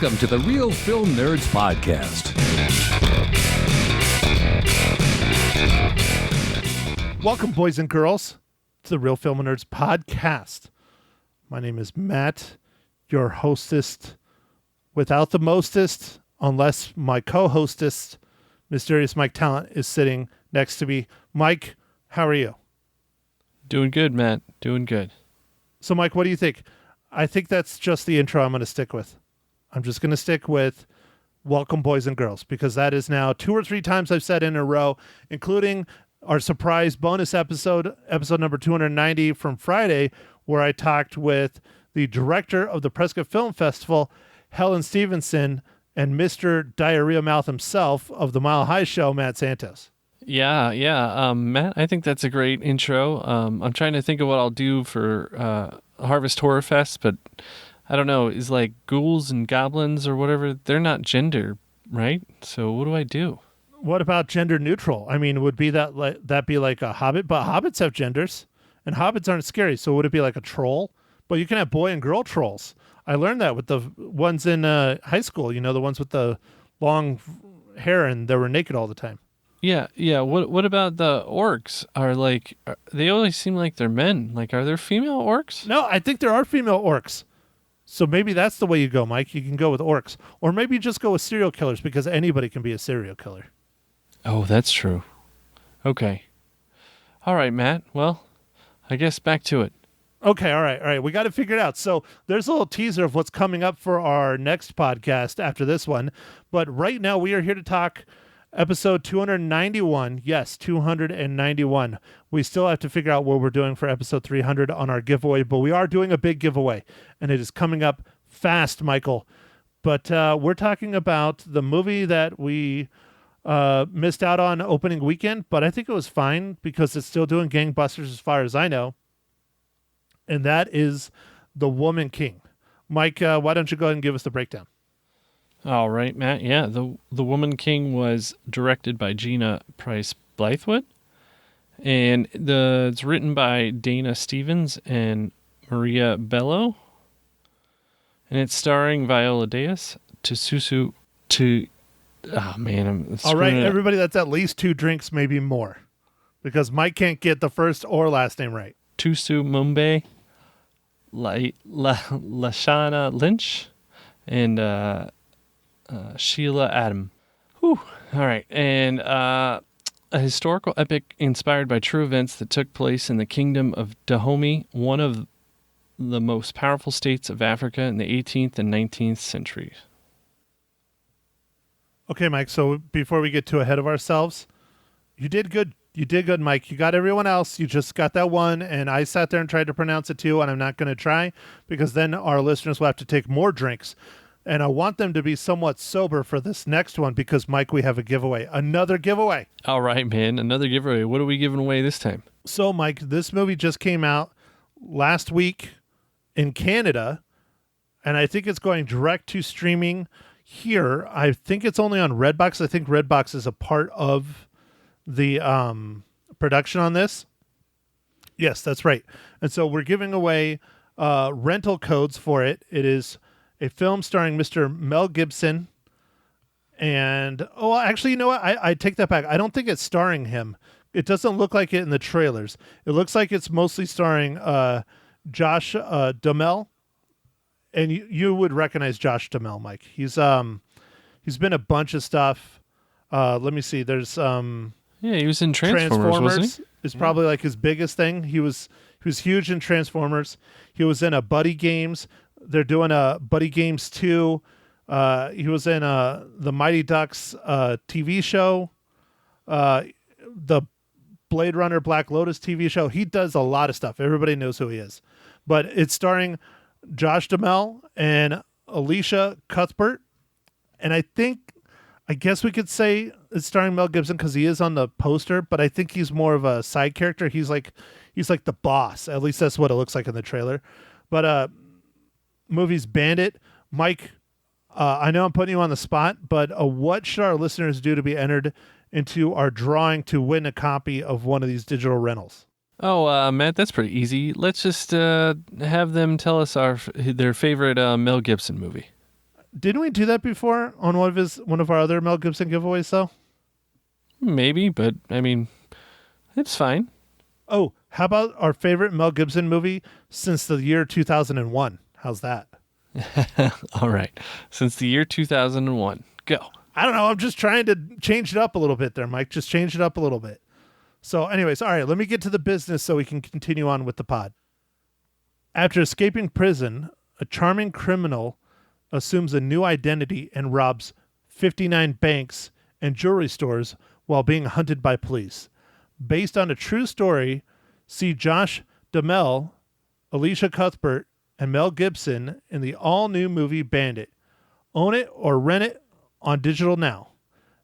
Welcome to the Real Film Nerds Podcast. Welcome, boys and girls, to the Real Film Nerds Podcast. My name is Matt, your hostess without the mostest, unless my co-hostess, Mysterious Mike Talent, is sitting next to me. Mike, how are you? Doing good, Matt. Doing good. So, Mike, what do you think? I think that's just the intro I'm going to stick with. I'm just going to stick with welcome, boys and girls, because that is now 2 or 3 times I've said in a row, including our surprise bonus episode number 290 from Friday, where I talked with the director of the Prescott Film Festival, Helen Stevenson, and Mr. Diarrhea Mouth himself of the Mile High Show, Matt Santos. Yeah. Matt, I think that's a great intro. I'm trying to think of what I'll do for Harvest Horror Fest, but I don't know. Is like ghouls and goblins or whatever, they're not gender, right? So what do I do? What about gender neutral? I mean, would be that be like a hobbit? But hobbits have genders, and hobbits aren't scary. So would it be like a troll? But you can have boy and girl trolls. I learned that with the ones in high school. You know, the ones with the long hair and they were naked all the time. Yeah. What about the orcs? They always seem like they're men. Like, are there female orcs? No, I think there are female orcs. So maybe that's the way you go, Mike. You can go with orcs. Or maybe just go with serial killers, because anybody can be a serial killer. Oh, that's true. Okay. All right, Matt. Well, I guess back to it. Okay, all right. We got to figure it out. So there's a little teaser of what's coming up for our next podcast after this one. But right now we are here to talk episode 291. Yes, 291. We still have to figure out what we're doing for episode 300 on our giveaway, but we are doing a big giveaway, and it is coming up fast, Michael. But we're talking about the movie that we missed out on opening weekend, but I think it was fine because it's still doing gangbusters as far as I know, and that is The Woman King. Mike, why don't you go ahead and give us the breakdown? All right, Matt. Yeah, The Woman King was directed by Gina Price Blythewood, and it's written by Dana Stevens and Maria Bello, and it's starring Viola Davis, Tususu Oh man, all right, everybody. That's at least 2 drinks, maybe more, because Mike can't get the first or last name right. Tusu Mumbai, Lashana Lynch, and Sheila Adam. Whew. All right. And a historical epic inspired by true events that took place in the kingdom of Dahomey, one of the most powerful states of Africa in the 18th and 19th centuries. Okay, Mike. So before we get too ahead of ourselves, you did good. You did good, Mike. You got everyone else. You just got that one, and I sat there and tried to pronounce it too, and I'm not going to try because then our listeners will have to take more drinks. And I want them to be somewhat sober for this next one because, Mike, we have a giveaway. Another giveaway. All right, man. Another giveaway. What are we giving away this time? So, Mike, this movie just came out last week in Canada, and I think it's going direct to streaming here. I think it's only on Redbox. I think Redbox is a part of the production on this. Yes, that's right. And so we're giving away rental codes for it. It is a film starring Mr. Mel Gibson. And, actually, you know what? I take that back. I don't think it's starring him. It doesn't look like it in the trailers. It looks like it's mostly starring Josh Duhamel. And you would recognize Josh Duhamel, Mike. He's been a bunch of stuff. Let me see. There's he was in Transformers, wasn't he? Is probably like his biggest thing. He was huge in Transformers. He was in a Buddy Games. They're doing a Buddy Games 2. He was in the Mighty Ducks TV show, the Blade Runner Black Lotus TV show. He does a lot of stuff. Everybody knows who he is. But it's starring Josh Duhamel and Alicia Cuthbert. And I guess we could say it's starring Mel Gibson because he is on the poster, but I think he's more of a side character. He's like the boss. At least that's what it looks like in the trailer. But movie's Bandit. Mike, I know I'm putting you on the spot, but what should our listeners do to be entered into our drawing to win a copy of one of these digital rentals? Oh, Matt, that's pretty easy. Let's just have them tell us their favorite Mel Gibson movie. Didn't we do that before on one of our other Mel Gibson giveaways though? Maybe, but I mean, it's fine. Oh, how about our favorite Mel Gibson movie since the year 2001? How's that? All right. Since the year 2001. Go. I don't know. I'm just trying to change it up a little bit there, Mike. Just change it up a little bit. So anyways, all right, let me get to the business so we can continue on with the pod. After escaping prison, a charming criminal assumes a new identity and robs 59 banks and jewelry stores while being hunted by police. Based on a true story, see Josh Duhamel, Alicia Cuthbert, and Mel Gibson in the all-new movie Bandit. Own it or rent it on digital now.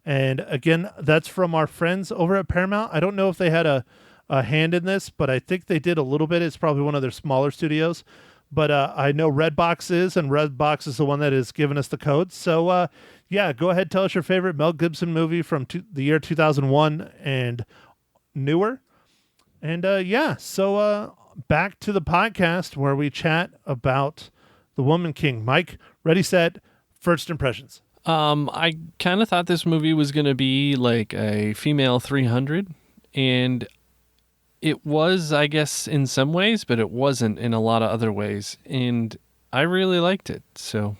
And again, that's from our friends over at Paramount. I don't know if they had a hand in this, but I think they did a little bit. It's probably one of their smaller studios. But I know Redbox is, and Redbox is the one that has given us the code. So, yeah, go ahead, tell us your favorite Mel Gibson movie from the year 2001 and newer. And, so back to the podcast where we chat about The Woman King. Mike, ready, set, first impressions. I kind of thought this movie was going to be like a female 300, and it was, I guess, in some ways, but it wasn't in a lot of other ways, and I really liked it. So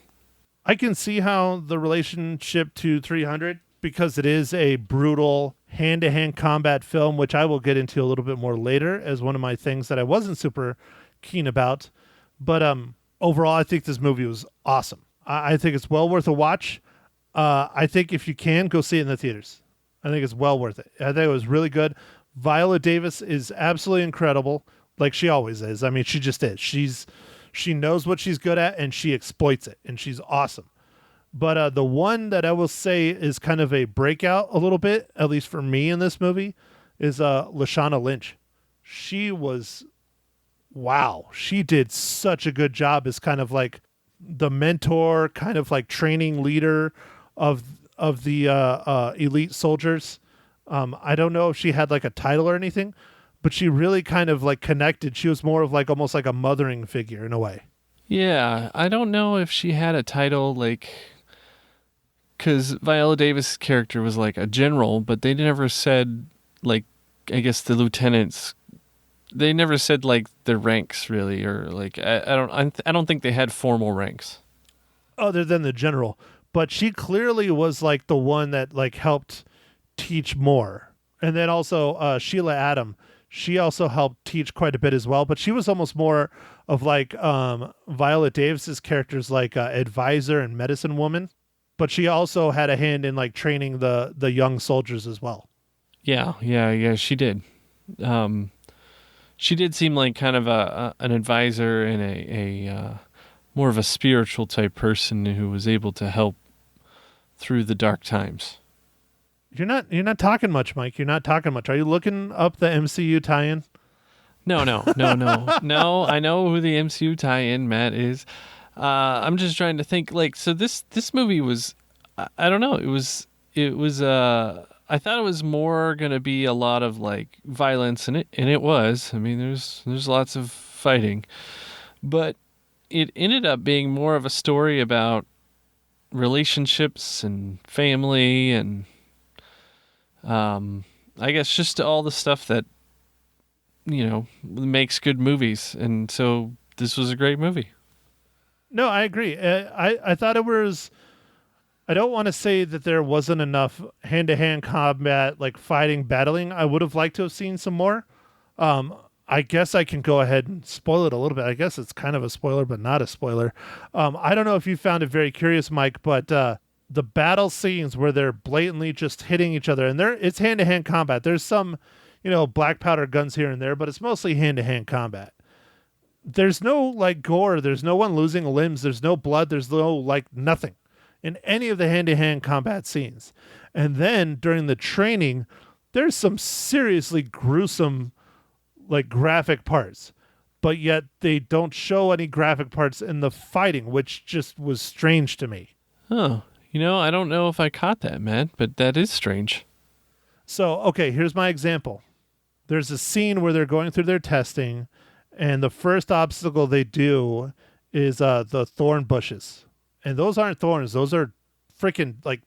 I can see how the relationship to 300, because it is a brutal hand-to-hand combat film, which I will get into a little bit more later as one of my things that I wasn't super keen about. But overall, I think this movie was awesome. I think it's well worth a watch. I think if you can, go see it in the theaters. I think it's well worth it. I think it was really good. Viola Davis is absolutely incredible, like she always is. I mean, she just is. She knows what she's good at, and she exploits it, and she's awesome. But the one that I will say is kind of a breakout a little bit, at least for me in this movie, is Lashana Lynch. She was, wow, she did such a good job as kind of like the mentor, kind of like training leader of the elite soldiers. I don't know if she had like a title or anything, but she really kind of like connected. She was more of like almost like a mothering figure in a way. yeah, I don't know if she had a title, like, because Viola Davis' character was like a general, but they never said, like, I guess the lieutenants, they never said like their ranks really, or like I don't think they had formal ranks Other than the general, but she clearly was like the one that like helped teach more. And then also Sheila Adam, she also helped teach quite a bit as well, but she was almost more of like Viola Davis's character's like advisor and medicine woman, but she also had a hand in like training the young soldiers as well. Yeah, she did. She did seem like kind of an advisor and a more of a spiritual type person who was able to help through the dark times. You're not talking much, Mike. You're not talking much. Are you looking up the MCU tie-in? No. No, I know who the MCU tie-in Matt is. I'm just trying to think, like, so this movie was, I don't know, it was I thought it was more going to be a lot of like violence in it, and it was. I mean, there's lots of fighting, but it ended up being more of a story about relationships and family and I guess just all the stuff that, you know, makes good movies. And so this was a great movie. No, I agree. I thought it was, I don't want to say that there wasn't enough hand-to-hand combat, like fighting, battling. I would have liked to have seen some more. I guess I can go ahead and spoil it a little bit. I guess it's kind of a spoiler, but not a spoiler. I don't know if you found it very curious, Mike, but the battle scenes where they're blatantly just hitting each other, and it's hand-to-hand combat. There's some, black powder guns here and there, but it's mostly hand-to-hand combat. There's no like gore. There's no one losing limbs. There's no blood. There's no like nothing in any of the hand-to-hand combat scenes. And then during the training, there's some seriously gruesome, like graphic parts, but yet they don't show any graphic parts in the fighting, which just was strange to me. Oh, I don't know if I caught that, Matt, but that is strange. So, okay, here's my example. There's a scene where they're going through their testing, and the first obstacle they do is the thorn bushes. and those aren't thorns. Those are freaking like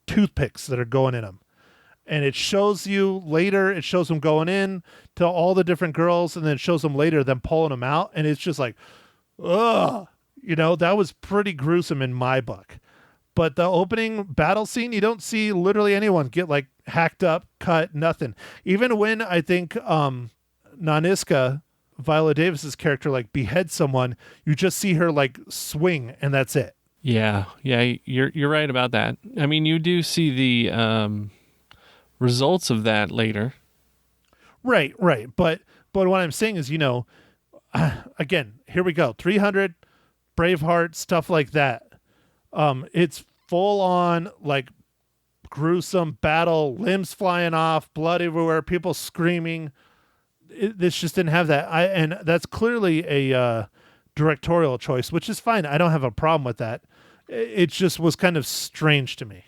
toothpicks that are going in them. And it shows you later, it shows them going in to all the different girls, and then it shows them later them pulling them out, and it's just like, ugh. That was pretty gruesome in my book. But the opening battle scene, you don't see literally anyone get like hacked up, cut, nothing. Even when I think Naniska, Viola Davis's character, like beheads someone, you just see her like swing, and that's it. Yeah, you're right about that. I mean, you do see the results of that later. Right. But what I'm saying is, again, here we go. 300, Braveheart, stuff like that. It's full on like gruesome battle, limbs flying off, blood everywhere, people screaming. This just didn't have that. And that's clearly a directorial choice, which is fine. I don't have a problem with that. It just was kind of strange to me.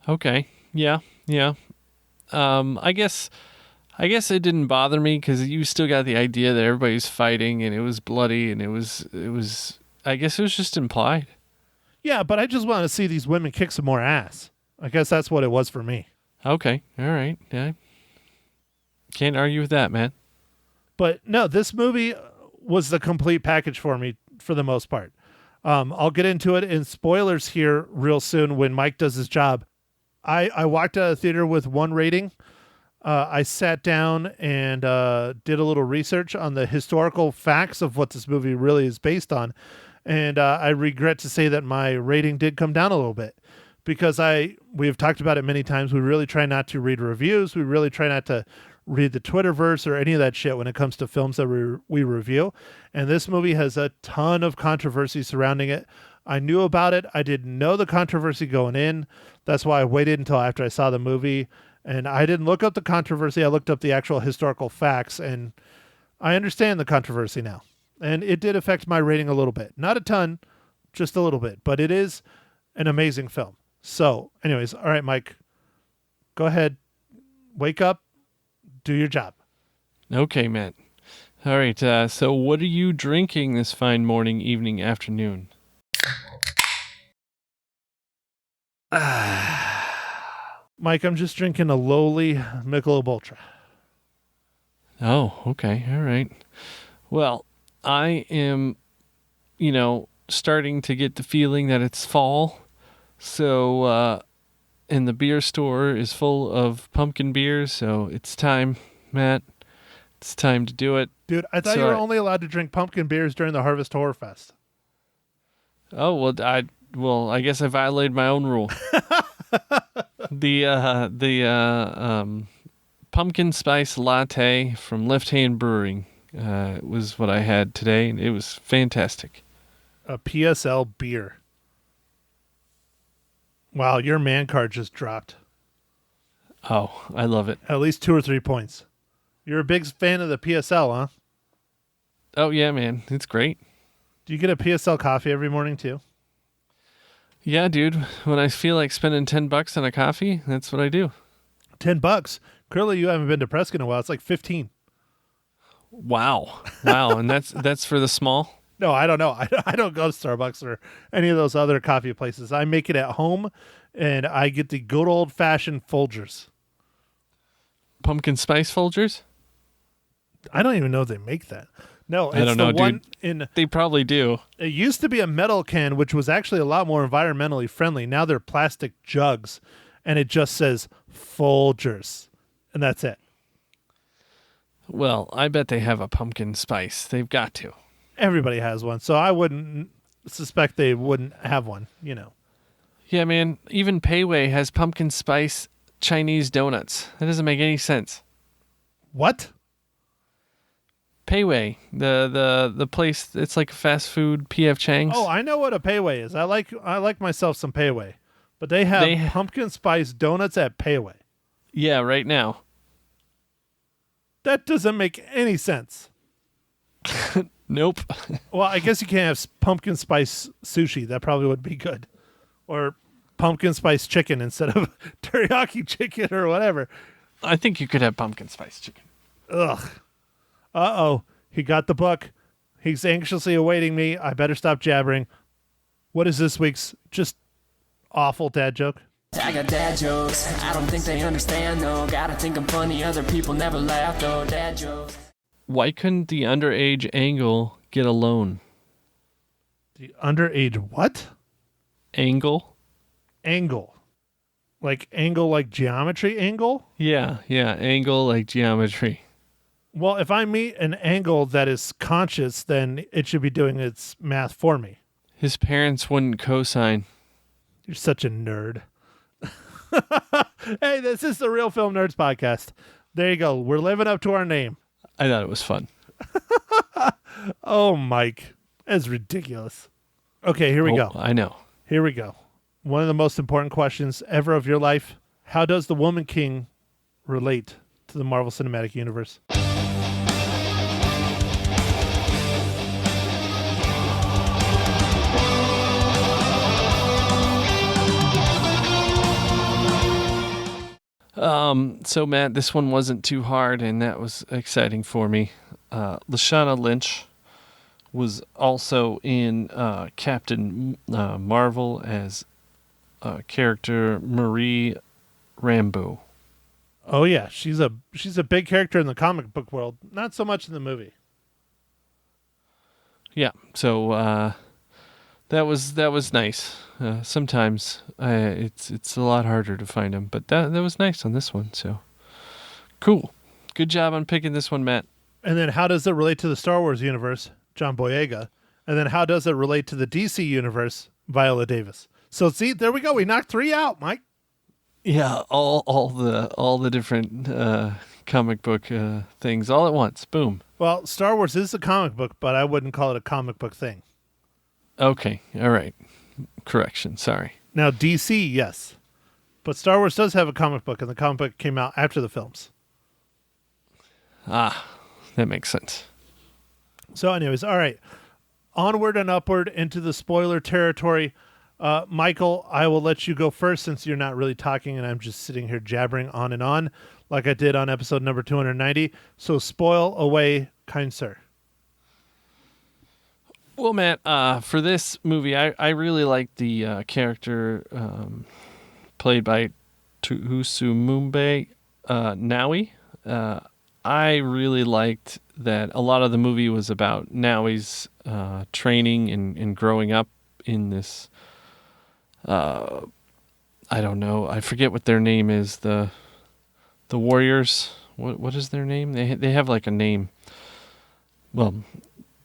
Okay. Yeah. I guess it didn't bother me because you still got the idea that everybody's fighting and it was bloody and it was. I guess it was just implied. Yeah, but I just want to see these women kick some more ass. I guess that's what it was for me. Okay. All right. Yeah. Can't argue with that, man. But no, this movie was the complete package for me for the most part. I'll get into it in spoilers here real soon when Mike does his job. I walked out of the theater with 1 rating. I sat down and did a little research on the historical facts of what this movie really is based on. And I regret to say that my rating did come down a little bit because we've talked about it many times. We really try not to read reviews. We really try not to read the Twitterverse or any of that shit when it comes to films that we review. And this movie has a ton of controversy surrounding it. I knew about it. I didn't know the controversy going in. That's why I waited until after I saw the movie. And I didn't look up the controversy. I looked up the actual historical facts, and I understand the controversy now. And it did affect my rating a little bit. Not a ton, just a little bit. But it is an amazing film. So, anyways, all right, Mike, go ahead. Wake up. Do your job. Okay, Matt. All right, so what are you drinking this fine morning, evening, afternoon? Mike, I'm just drinking a lowly Michelob Ultra. Oh, okay. All right. Well, I am, starting to get the feeling that it's fall. So, and the beer store is full of pumpkin beers. So it's time, Matt. It's time to do it. Dude, I thought you were only allowed to drink pumpkin beers during the Harvest Horror Fest. Oh, well, I guess I violated my own rule. The pumpkin spice latte from Left Hand Brewing was what I had today. It was fantastic. A PSL beer. Wow, your man card just dropped. Oh, I love it. At least 2 or 3 points. You're a big fan of the PSL, huh? Oh, yeah, man. It's great. Do you get a PSL coffee every morning, too? Yeah, dude. When I feel like spending $10 on a coffee, that's what I do. $10? Clearly, you haven't been to Prescott in a while. It's like 15. Wow. And that's for the small? No, I don't know. I don't go to Starbucks or any of those other coffee places. I make it at home, and I get the good old-fashioned Folgers. Pumpkin spice Folgers? I don't even know if they make that. No, it's I don't know, the one dude. in. They probably do. It used to be a metal can, which was actually a lot more environmentally friendly. Now they're plastic jugs, and it just says Folgers, and that's it. Well, I bet they have a pumpkin spice. They've got to. Everybody has one, so I wouldn't suspect they wouldn't have one, Yeah, man. Even Pei Wei has pumpkin spice Chinese donuts. That doesn't make any sense. What? Pei Wei, the place, it's like a fast food P.F. Chang's. Oh, I know what a Pei Wei is. I like myself some Pei Wei. But they have pumpkin spice donuts at Pei Wei. Yeah, right now. That doesn't make any sense. Nope. Well, I guess you can't have pumpkin spice sushi. That probably would be good. Or pumpkin spice chicken instead of teriyaki chicken or whatever. I think you could have pumpkin spice chicken. Ugh. Uh-oh. He got the book. He's anxiously awaiting me. I better stop jabbering. What is this week's just awful dad joke? I got dad jokes, I don't think they understand though. Gotta think I'm funny, other people never laugh though. Dad jokes. Why couldn't the underage Angle get a loan? The underage what? Angle? Angle. Like angle like geometry angle? Yeah, angle like geometry. Well, if I meet an angle that is conscious, then it should be doing its math for me. His parents wouldn't co-sign. You're such a nerd. Hey, this is the Real Film Nerds podcast. There you go. We're living up to our name. I thought it was fun. Oh, Mike. That's ridiculous. Okay, here we go. I know. Here we go. One of the most important questions ever of your life. How does the Woman King relate to the Marvel Cinematic Universe? So Matt, this one wasn't too hard, and that was exciting for me. Lashana Lynch was also in Captain Marvel as character Marie Rambeau. Oh yeah, she's a big character in the comic book world, not so much in the movie. Yeah, so that was nice. Sometimes it's a lot harder to find them, but that was nice on this one. So cool, good job on picking this one, Matt. And then how does it relate to the Star Wars universe? John Boyega. And then how does it relate to the DC universe? Viola Davis. So see, there we go. We knocked 3 out, Mike. Yeah, all the different comic book things all at once. Boom. Well, Star Wars is a comic book, but I wouldn't call it a comic book thing. Okay, all right. Correction, sorry. Now, DC, yes. But Star Wars does have a comic book, and the comic book came out after the films. Ah, that makes sense. So anyways, all right. Onward and upward into the spoiler territory. Michael, I will let you go first since you're not really talking and I'm just sitting here jabbering on and on like I did on episode number 290. So spoil away, kind sir. Well, Matt, for this movie, I really liked the character played by Tuhusu Mumbe Nawi. I really liked that a lot of the movie was about Nawi's training and growing up in this. I don't know. I forget what their name is. The Warriors. What is their name? They have like a name. Well,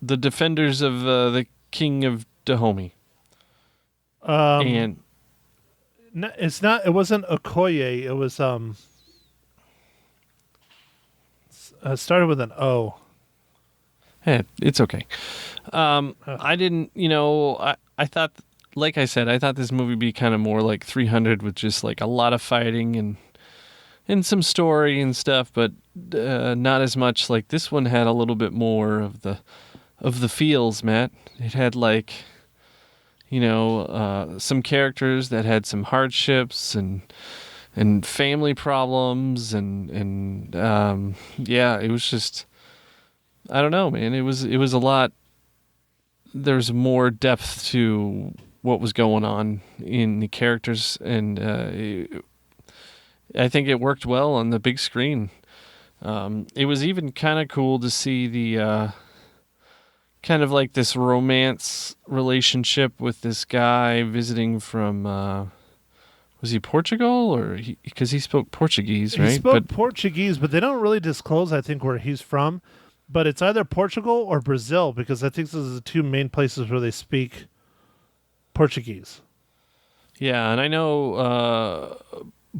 the Defenders of the King of Dahomey. And No, it's not. It wasn't Okoye. It was started with an O. it's okay. I didn't. I thought, like I said, I thought this movie would be kind of more like 300 with just like a lot of fighting and some story and stuff, but not as much. Like this one had a little bit more of the feels, Matt. It had like, some characters that had some hardships and family problems and it was just, I don't know, man. It was a lot. There's more depth to what was going on in the characters, and I think it worked well on the big screen. It was even kind of cool to see the kind of like this romance relationship with this guy visiting from was he Portugal or because he spoke Portuguese, right? He spoke Portuguese, but they don't really disclose, I think, where he's from. But it's either Portugal or Brazil because I think those are the two main places where they speak Portuguese. Yeah, and I know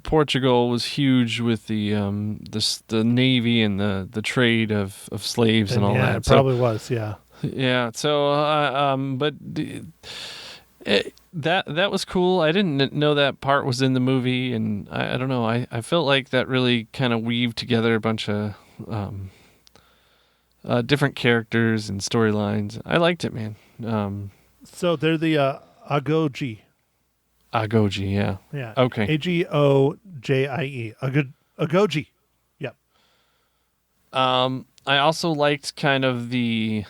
Portugal was huge with the navy and the trade of slaves and all yeah, that. It probably was, yeah. Yeah. So, but that was cool. I didn't know that part was in the movie, and I don't know. I felt like that really kind of weaved together a bunch of different characters and storylines. I liked it, man. So they're the Agoji. Agoji, yeah. Yeah. Okay. Agojie. Agoji. Yep. I also liked kind of the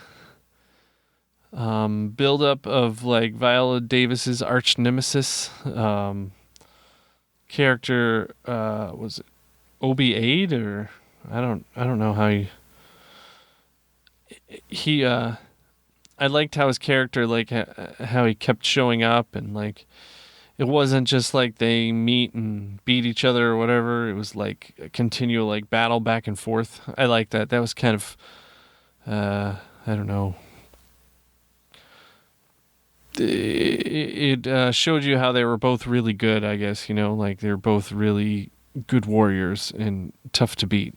build up of like Viola Davis's arch nemesis character. Was it Obi-Aid, or I don't know how he I liked how his character, like how he kept showing up, and like it wasn't just like they meet and beat each other or whatever. It was like a continual like battle back and forth. I like that. That was kind of I don't know. It showed you how they were both really good, I guess, like they're both really good warriors and tough to beat.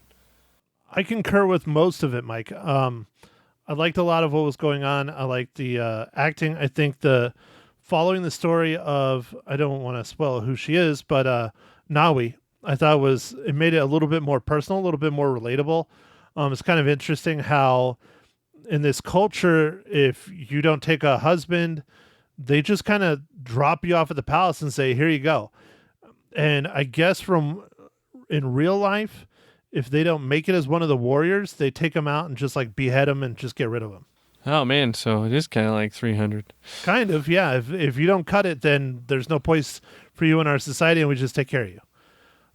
I concur with most of it, Mike. I liked a lot of what was going on. I liked the acting. I think the following the story of, I don't want to spoil who she is, but Nawi, I thought it made it a little bit more personal, a little bit more relatable. It's kind of interesting how in this culture, if you don't take a husband, they just kind of drop you off at the palace and say, here you go. And I guess in real life, if they don't make it as one of the warriors, they take him out and just like behead him and just get rid of him. Oh man, so it is kind of like 300. Kind of, yeah. If you don't cut it, then there's no place for you in our society, and we just take care of you.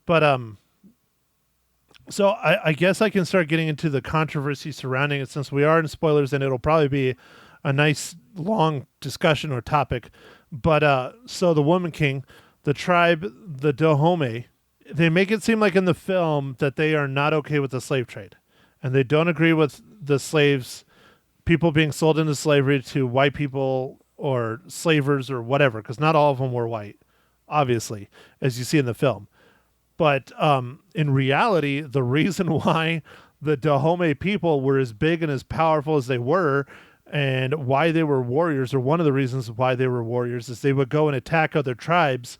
But so I guess I can start getting into the controversy surrounding it, since we are in spoilers, and it'll probably be a nice long discussion or topic. But so the Woman King, the tribe, the Dahomey, they make it seem like in the film that they are not okay with the slave trade, and they don't agree with the people being sold into slavery to white people or slavers or whatever, because not all of them were white, obviously, as you see in the film. But in reality, the reason why the Dahomey people were as big and as powerful as they were, and why they were warriors, or one of the reasons why they were warriors, is they would go and attack other tribes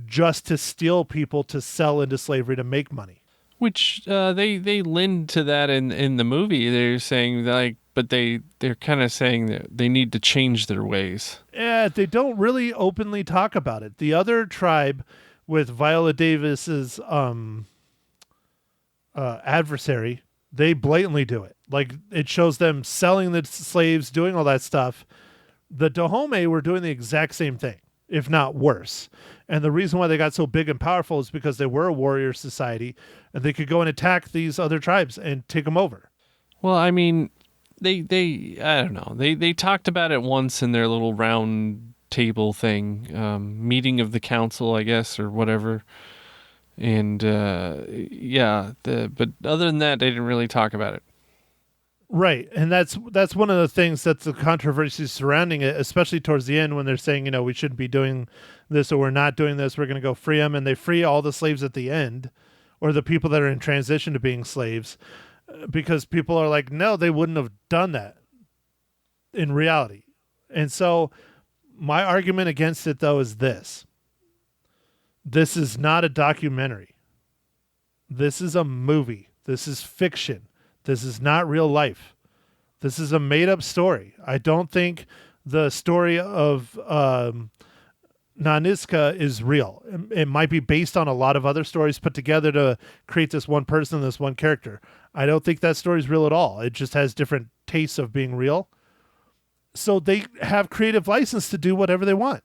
just to steal people to sell into slavery to make money. Which they lend to that in the movie. They're saying like, but they're kind of saying that they need to change their ways. Yeah, they don't really openly talk about it. The other tribe with Viola Davis's adversary, they blatantly do it. Like, it shows them selling the slaves, doing all that stuff. The Dahomey were doing the exact same thing, if not worse. And the reason why they got so big and powerful is because they were a warrior society, and they could go and attack these other tribes and take them over. Well, I mean, they I don't know. They talked about it once in their little round table thing, meeting of the council, I guess, or whatever. And but other than that, they didn't really talk about it. Right, and that's one of the things that's the controversy surrounding it, especially towards the end when they're saying, we shouldn't be doing this, or we're not doing this, we're going to go free them, and they free all the slaves at the end, or the people that are in transition to being slaves, because people are like, no, they wouldn't have done that in reality. And so my argument against it, though, is this. This is not a documentary. This is a movie. This is fiction. This is not real life. This is a made-up story. I don't think the story of Nanisca is real. It might be based on a lot of other stories put together to create this one person, this one character. I don't think that story is real at all. It just has different tastes of being real. So they have creative license to do whatever they want.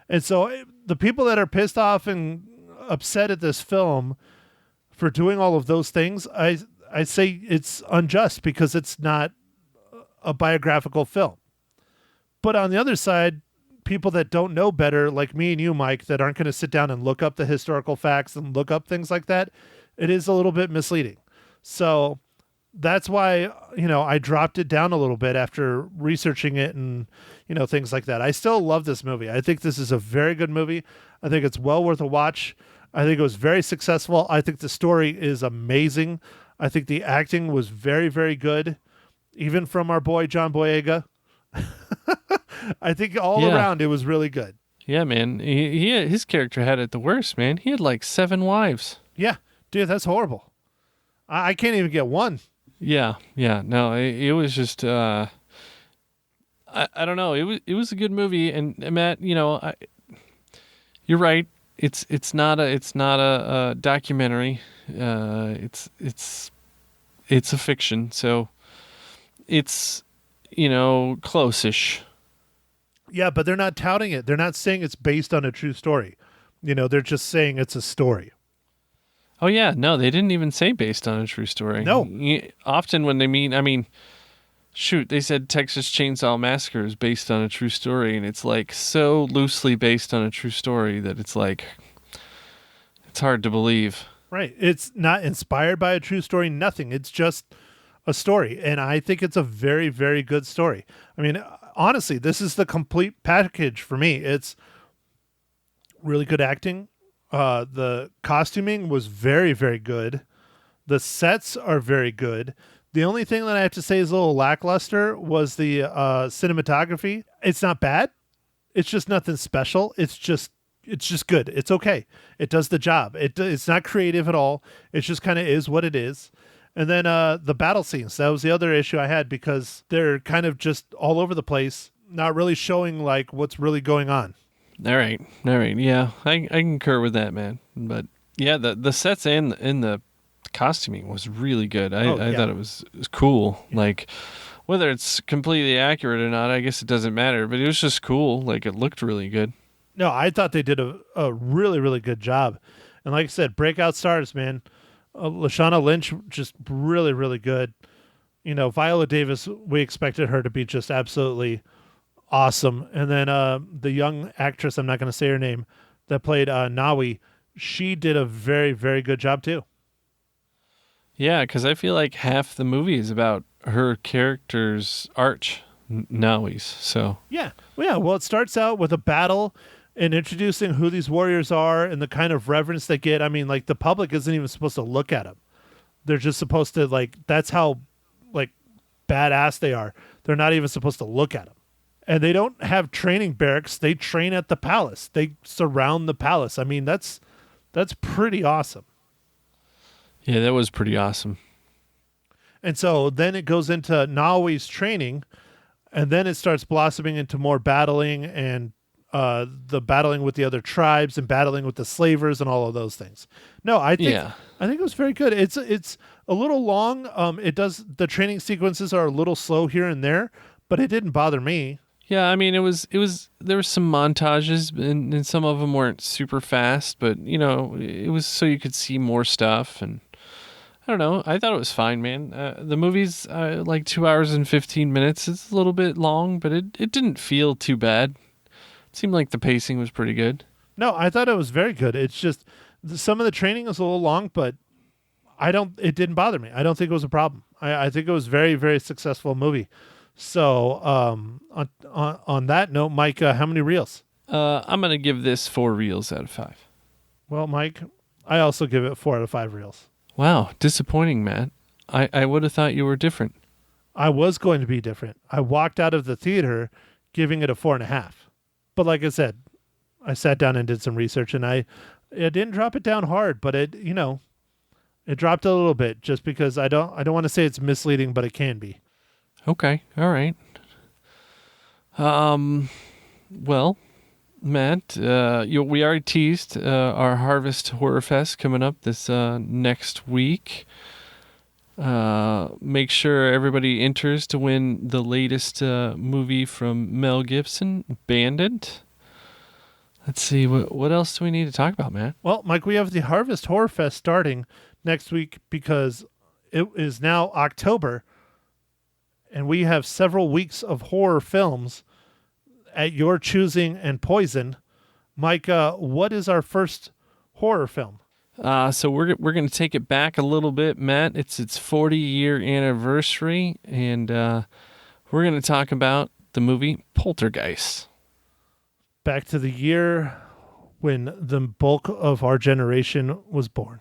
And so the people that are pissed off and upset at this film for doing all of those things, I say it's unjust, because it's not a biographical film. But on the other side, people that don't know better, like me and you, Mike, that aren't going to sit down and look up the historical facts and look up things like that, it is a little bit misleading. So that's why, I dropped it down a little bit after researching it and, things like that. I still love this movie. I think this is a very good movie. I think it's well worth a watch. I think it was very successful. I think the story is amazing. I think the acting was very, very good, even from our boy John Boyega. I think all around it was really good. Yeah, man. His character had it the worst, man. He had like 7 wives. Yeah, dude, that's horrible. I can't even get one. Yeah. No, it was just. I don't know. It was a good movie, and Matt, you're right. It's not a documentary. It's a fiction, so it's close-ish. Yeah, but they're not touting it. They're not saying it's based on a true story. They're just saying it's a story. Oh, yeah. No, they didn't even say based on a true story. No. Often when they mean, shoot, they said Texas Chainsaw Massacre is based on a true story, and it's like so loosely based on a true story that it's like, it's hard to believe. Right. It's not inspired by a true story, nothing. It's just a story. And I think it's a very, very good story. I mean, honestly, this is the complete package for me. It's really good acting. The costuming was very, very good. The sets are very good. The only thing that I have to say is a little lackluster was the cinematography. It's not bad. It's just nothing special. It's just good. It's okay. It does the job. It's not creative at all. It just kind of is what it is. And then the battle scenes. That was the other issue I had because they're kind of just all over the place, not really showing like what's really going on. All right. Yeah, I concur with that, man. But yeah, the sets and the costuming was really good. I thought it was cool. Yeah. Like, whether it's completely accurate or not, I guess it doesn't matter. But it was just cool. Like, it looked really good. No, I thought they did a really, really good job. And like I said, breakout stars, man. Lashana Lynch, just really, really good. Viola Davis, we expected her to be just absolutely awesome. And then the young actress, I'm not going to say her name, that played Nawi, she did a very, very good job too. Yeah, because I feel like half the movie is about her character's arch, Nawi's. So Well, it starts out with a battle and introducing who these warriors are and the kind of reverence they get. I mean, like, the public isn't even supposed to look at them. They're just supposed to, like, that's how, like, badass they are. They're not even supposed to look at them. And they don't have training barracks. They train at the palace. They surround the palace. I mean, that's pretty awesome. Yeah, that was pretty awesome. And so then it goes into Nawi's training, and then it starts blossoming into more battling and the battling with the other tribes and battling with the slavers and all of those things. No, I think it was very good. It's a little long. The training sequences are a little slow here and there, but it didn't bother me. Yeah, I mean, there were some montages and some of them weren't super fast, but it was so you could see more stuff. And I don't know. I thought it was fine, man. The movie's like 2 hours and 15 minutes. It's a little bit long, but it didn't feel too bad. It seemed like the pacing was pretty good. No, I thought it was very good. It's just some of the training is a little long, but it didn't bother me. I don't think it was a problem. I think it was very, very successful movie. So on that note, Mike, how many reels? I'm going to give this 4 reels out of 5. Well, Mike, I also give it 4 out of 5 reels. Wow, disappointing, Matt. I would have thought you were different. I was going to be different. I walked out of the theater giving it a 4.5. But like I said, I sat down and did some research, and I didn't drop it down hard, but it dropped a little bit just because I don't want to say it's misleading, but it can be. Okay, all right. Well, Matt, we already teased our Harvest Horror Fest coming up this next week. Make sure everybody enters to win the latest movie from Mel Gibson, Bandit. Let's see, what else do we need to talk about, Matt? Well, Mike, we have the Harvest Horror Fest starting next week because it is now October, and we have several weeks of horror films at your choosing and Poison. Mike, what is our first horror film? So we're going to take it back a little bit, Matt. It's its 40-year anniversary, and we're going to talk about the movie Poltergeist. Back to the year when the bulk of our generation was born.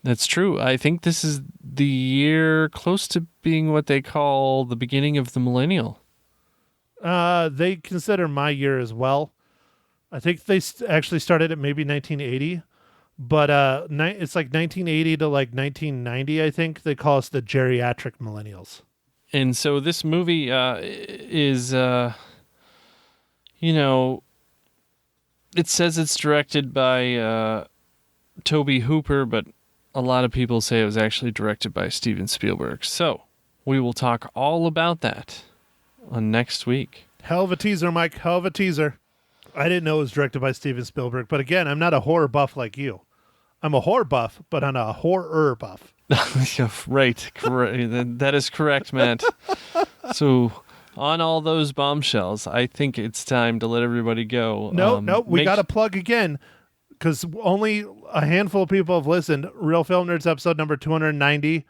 That's true. I think this is the year close to being what they call the beginning of the millennial. They consider my year as well. I think they actually started at maybe 1980. But it's like 1980 to like 1990, I think. They call us the geriatric millennials. And so this movie is, it says it's directed by Tobe Hooper, but a lot of people say it was actually directed by Steven Spielberg. So we will talk all about that on next week. Hell of a teaser, Mike. Hell of a teaser. I didn't know it was directed by Steven Spielberg, but again, I'm not a horror buff like you. I'm a horror buff, but I'm a horror buff. Right. Correct. That is correct, Matt. So, on all those bombshells, I think it's time to let everybody go. Nope. We got to plug again because only a handful of people have listened. Real Film Nerds episode number 290.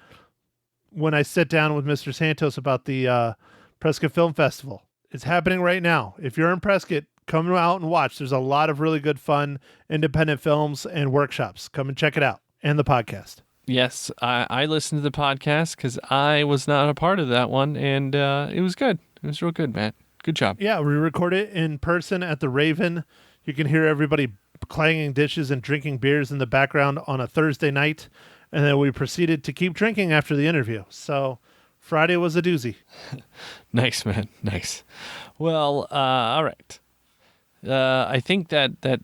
When I sit down with Mr. Santos about the Prescott Film Festival. It's happening right now. If you're in Prescott, come out and watch. There's a lot of really good, fun, independent films and workshops. Come and check it out. And the podcast. Yes, I listened to the podcast because I was not a part of that one, and it was good. It was real good, Matt. Good job. Yeah, we record it in person at the Raven. You can hear everybody clanging dishes and drinking beers in the background on a Thursday night. And then we proceeded to keep drinking after the interview. So Friday was a doozy. Nice, man. Nice. Well, all right. I think that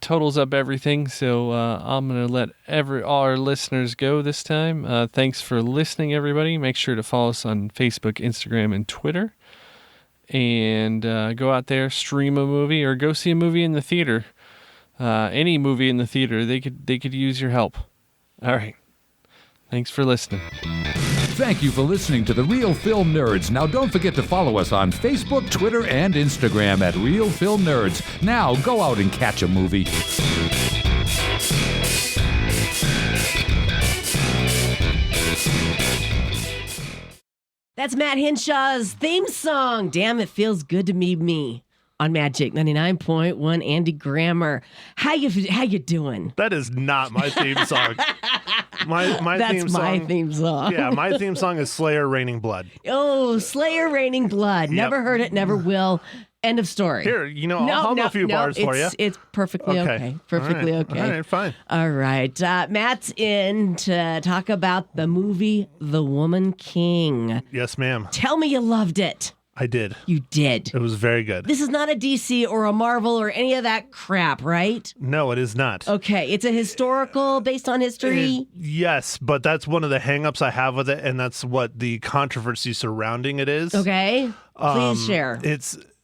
totals up everything. So I'm going to let all our listeners go this time. Thanks for listening, everybody. Make sure to follow us on Facebook, Instagram, and Twitter. And go out there, stream a movie, or go see a movie in the theater. Any movie in the theater, they could use your help. All right. Thanks for listening. Thank you for listening to The Real Film Nerds. Now, don't forget to follow us on Facebook, Twitter, and Instagram at Real Film Nerds. Now, go out and catch a movie. That's Matt Hinshaw's theme song. Damn, it feels good to be me. On Magic 99.1, Andy Grammer. How you doing? That is not my theme song. My That's theme song. my theme song. Yeah, my theme song is Slayer Raining Blood. Oh, Slayer Raining Blood. Never heard it, never will. End of story. Here, I'll hum a few bars for you. It's perfectly okay. Perfectly okay. All right, fine. All right. Matt's in to talk about the movie The Woman King. Yes, ma'am. Tell me you loved it. I did. You did. It was very good. This is not a DC or a Marvel or any of that crap, right? No, it is not. Okay. It's a historical based on history. Yes, but that's one of the hangups I have with it, and that's what the controversy surrounding it is. Okay. Please share.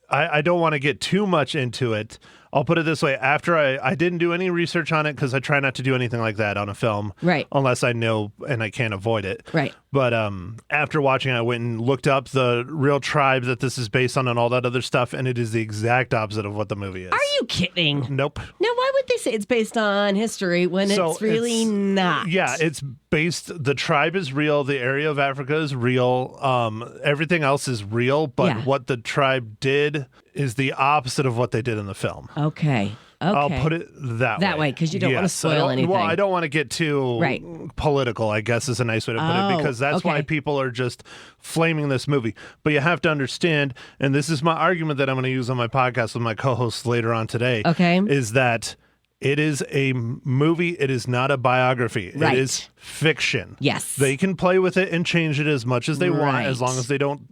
I don't want to get too much into it. I'll put it this way. After I didn't do any research on it because I try not to do anything like that on a film. Right. Unless I know and I can't avoid it. Right. But after watching it, I went and looked up the real tribe that this is based on and all that other stuff, and it is the exact opposite of what the movie is. Are you kidding? Nope. Now, why would they say it's based on history when it's really not? Yeah, it's based, the tribe is real, the area of Africa is real, everything else is real, but what the tribe did is the opposite of what they did in the film. Okay. I'll put it that way. Because you don't want to spoil anything. Well, I don't want to get too political, I guess is a nice way to put it, because that's why people are just flaming this movie. But you have to understand, and this is my argument that I'm going to use on my podcast with my co-hosts later on today, is that it is a movie. It is not a biography. Right. It is fiction. Yes. They can play with it and change it as much as they want, as long as they don't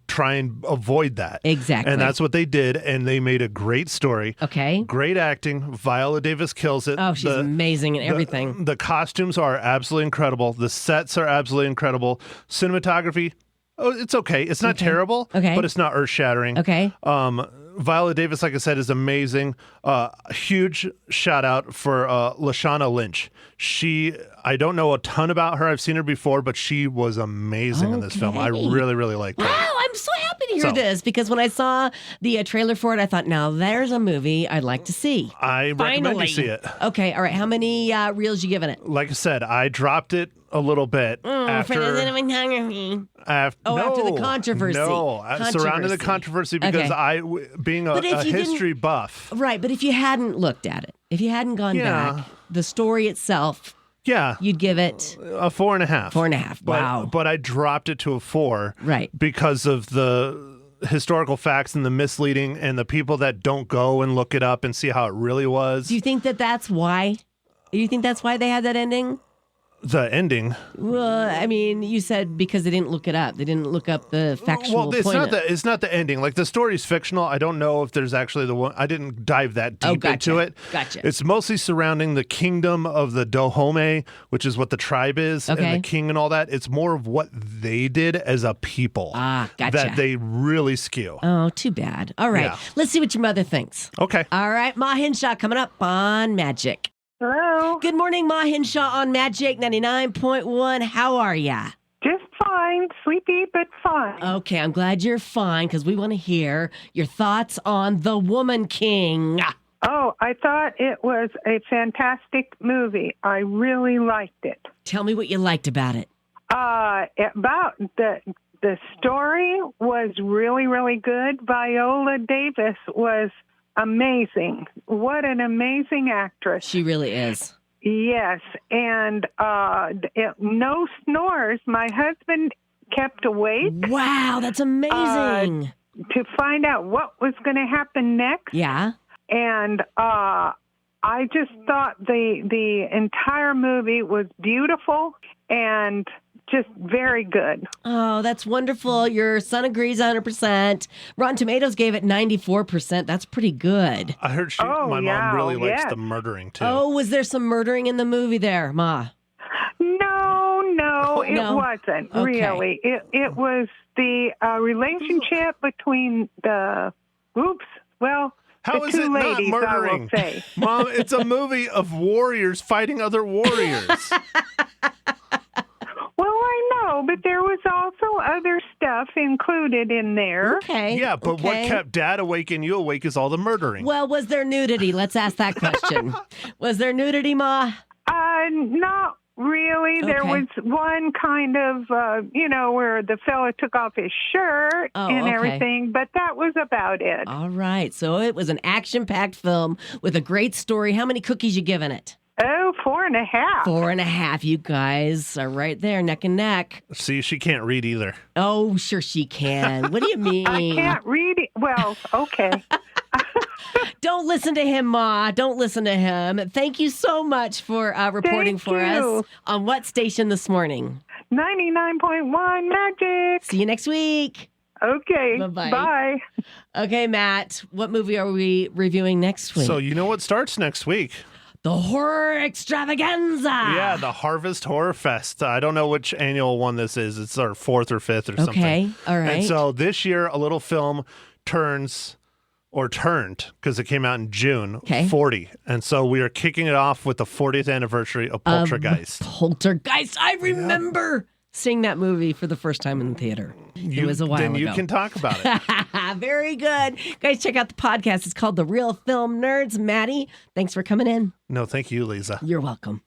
try and avoid that. Exactly. And that's what they did, and they made a great story. Okay. Great acting. Viola Davis kills it. Oh, she's amazing in everything. The costumes are absolutely incredible. The sets are absolutely incredible. Cinematography, it's okay. It's not terrible, but it's not earth-shattering. Okay. Viola Davis, like I said, is amazing. Huge shout out for Lashana Lynch. I don't know a ton about her. I've seen her before, but she was amazing in this film. I really, really liked her. Wow, I'm so happy to hear this, because when I saw the trailer for it, I thought, now there's a movie I'd like to see. I recommend you see it. Okay, all right. How many reels you giving it? Like I said, I dropped it a little bit after for the cinematography. after the controversy. No, surrounding the controversy, because being a history buff. Right, but if you hadn't looked at it, if you hadn't gone back, the story itself, you'd give it a 4.5. 4.5. Wow. But I dropped it to a 4. Right. Because of the historical facts and the misleading and the people that don't go and look it up and see how it really was. Do you think that's why? Do you think that's why they had that ending? The ending. Well, I mean, you said because they didn't look it up. They didn't look up the factual Well, it's point not of- the it's not the ending. Like the story's fictional. I don't know if there's actually the one. I didn't dive that deep gotcha. into it. Gotcha. It's mostly surrounding the kingdom of the Dahomey, which is what the tribe is, Okay. and the king and all that. It's more of what they did as a people. Gotcha. That they really skew. Oh, too bad. All right. Yeah. Let's see what your mother thinks. Okay. All right. Ma Hinshaw coming up on Magic. Hello. Good morning, Ma Hinshaw on Magic 99.1. How are ya? Just fine. Sleepy, but fine. Okay, I'm glad you're fine because we want to hear your thoughts on The Woman King. Oh, I thought it was a fantastic movie. I really liked it. Tell me what you liked about it. About the story was really, really good. Viola Davis was amazing. What an amazing actress. She really is. Yes, and no snores. My husband kept awake Wow, that's amazing. to find out what was going to happen next. Yeah. And I just thought the entire movie was beautiful and just very good. Oh, that's wonderful. Your son agrees 100%. Rotten Tomatoes gave it 94%. That's pretty good. I heard Oh, my yeah, mom really likes yes. the murdering too. Oh, was there some murdering in the movie there, Ma? No, it No? wasn't Okay. really. It was the relationship between the How the is two it not ladies, murdering? I will say. Mom, it's a movie of warriors fighting other warriors. Well, I know, but there was also other stuff included in there. Okay. Yeah, but what okay. kept Dad awake and you awake is all the murdering. Well, was there nudity? Let's ask that question. Was there nudity, Ma? Not really. There Okay. was one kind of, where the fella took off his shirt Oh, and okay. everything, but that was about it. All right. So it was an action-packed film with a great story. How many cookies you giving it? Oh, 4.5. 4.5. You guys are right there, neck and neck. See, she can't read either. Oh, sure she can. What do you mean? I can't read it. Well, okay. Don't listen to him, Ma. Don't listen to him. Thank you so much for reporting Thank for you. us. On what station this morning? 99.1 Magic. See you next week. Okay. Bye-bye. Bye. Okay, Matt, what movie are we reviewing next week? So you know what starts next week? The Horror Extravaganza. Yeah, the Harvest Horror Fest. I don't know which annual one this is. It's our 4th or 5th or something. Okay, all right. And so this year, a little film turned, because it came out in June, Okay. 40. And so we are kicking it off with the 40th anniversary of Poltergeist. Poltergeist. I remember seeing that movie for the first time in the theater. It was a while Then ago. you can talk about it. Very good. Guys, check out the podcast. It's called The Real Film Nerds. Maddie, thanks for coming in. No, thank you, Lisa. You're welcome.